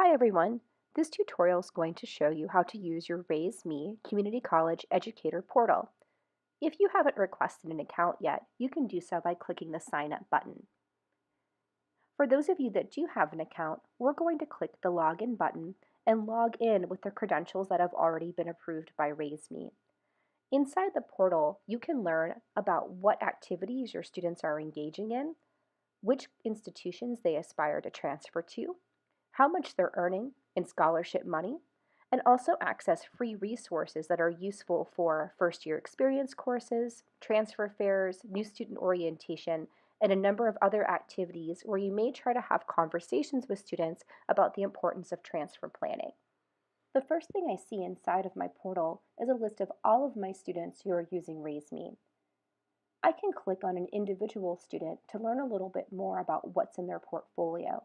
Hi everyone! This tutorial is going to show you how to use your RaiseMe Community College Educator portal. If you haven't requested an account yet, you can do so by clicking the Sign Up button. For those of you that do have an account, we're going to click the Login button and log in with the credentials that have already been approved by RaiseMe. Inside the portal, you can learn about what activities your students are engaging in, which institutions they aspire to transfer to, how much they're earning in scholarship money, and also access free resources that are useful for first-year experience courses, transfer fairs, new student orientation, and a number of other activities where you may try to have conversations with students about the importance of transfer planning. The first thing I see inside of my portal is a list of all of my students who are using RaiseMe. I can click on an individual student to learn a little bit more about what's in their portfolio.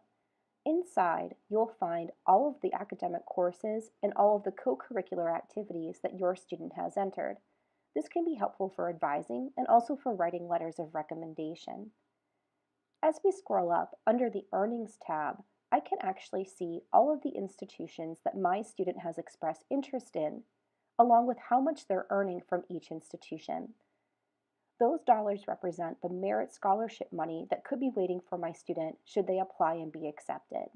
Inside, you'll find all of the academic courses and all of the co-curricular activities that your student has entered. This can be helpful for advising and also for writing letters of recommendation. As we scroll up, under the Earnings tab, I can actually see all of the institutions that my student has expressed interest in, along with how much they're earning from each institution. Those dollars represent the merit scholarship money that could be waiting for my student should they apply and be accepted.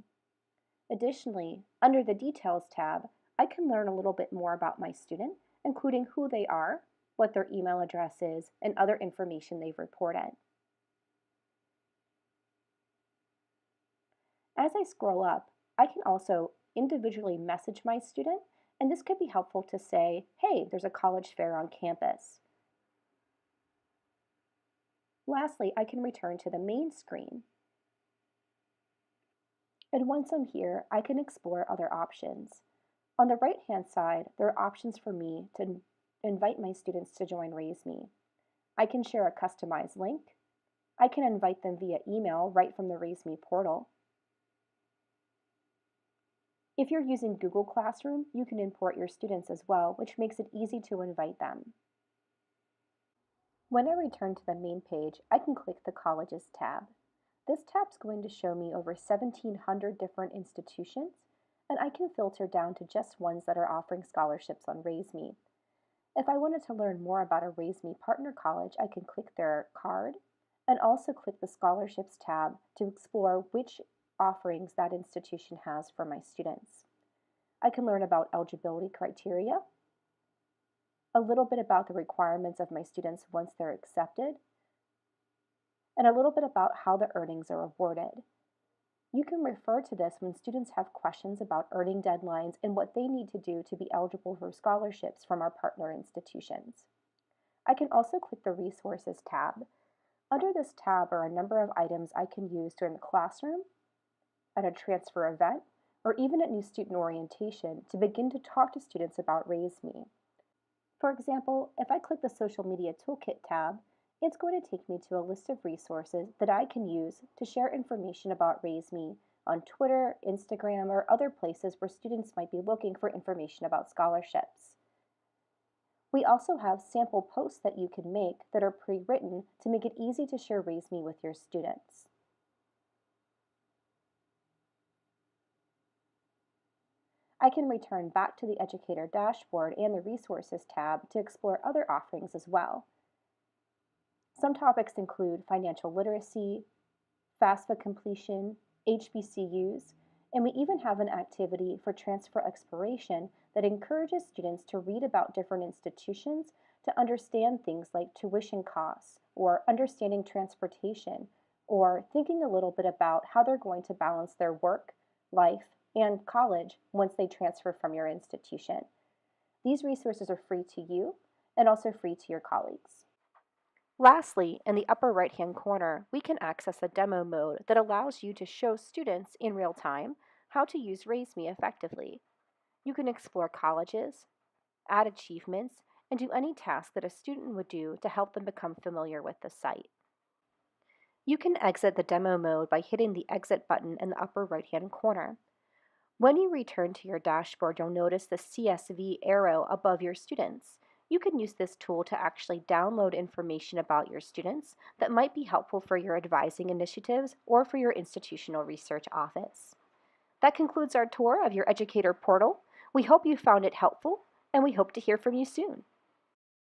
Additionally, under the Details tab, I can learn a little bit more about my student, including who they are, what their email address is, and other information they've reported. As I scroll up, I can also individually message my student, and this could be helpful to say, hey, there's a college fair on campus. Lastly, I can return to the main screen. And once I'm here, I can explore other options. On the right-hand side, there are options for me to invite my students to join RaiseMe. I can share a customized link. I can invite them via email right from the RaiseMe portal. If you're using Google Classroom, you can import your students as well, which makes it easy to invite them. When I return to the main page, I can click the Colleges tab. This tab is going to show me over 1,700 different institutions, and I can filter down to just ones that are offering scholarships on RaiseMe. If I wanted to learn more about a RaiseMe partner college, I can click their card and also click the Scholarships tab to explore which offerings that institution has for my students. I can learn about eligibility criteria, a little bit about the requirements of my students once they're accepted, and a little bit about how the earnings are awarded. You can refer to this when students have questions about earning deadlines and what they need to do to be eligible for scholarships from our partner institutions. I can also click the Resources tab. Under this tab are a number of items I can use during the classroom, at a transfer event, or even at new student orientation to begin to talk to students about RaiseMe. For example, if I click the Social Media Toolkit tab, it's going to take me to a list of resources that I can use to share information about RaiseMe on Twitter, Instagram, or other places where students might be looking for information about scholarships. We also have sample posts that you can make that are pre-written to make it easy to share RaiseMe with your students. I can return back to the Educator dashboard and the Resources tab to explore other offerings as well. Some topics include financial literacy, FAFSA completion, HBCUs, and we even have an activity for transfer exploration that encourages students to read about different institutions to understand things like tuition costs, or understanding transportation, or thinking a little bit about how they're going to balance their work, life, and college once they transfer from your institution. These resources are free to you and also free to your colleagues. Lastly, in the upper right-hand corner, we can access a demo mode that allows you to show students in real time how to use RaiseMe effectively. You can explore colleges, add achievements, and do any task that a student would do to help them become familiar with the site. You can exit the demo mode by hitting the Exit button in the upper right-hand corner. When you return to your dashboard, you'll notice the CSV arrow above your students. You can use this tool to actually download information about your students that might be helpful for your advising initiatives or for your institutional research office. That concludes our tour of your Educator portal. We hope you found it helpful, and we hope to hear from you soon.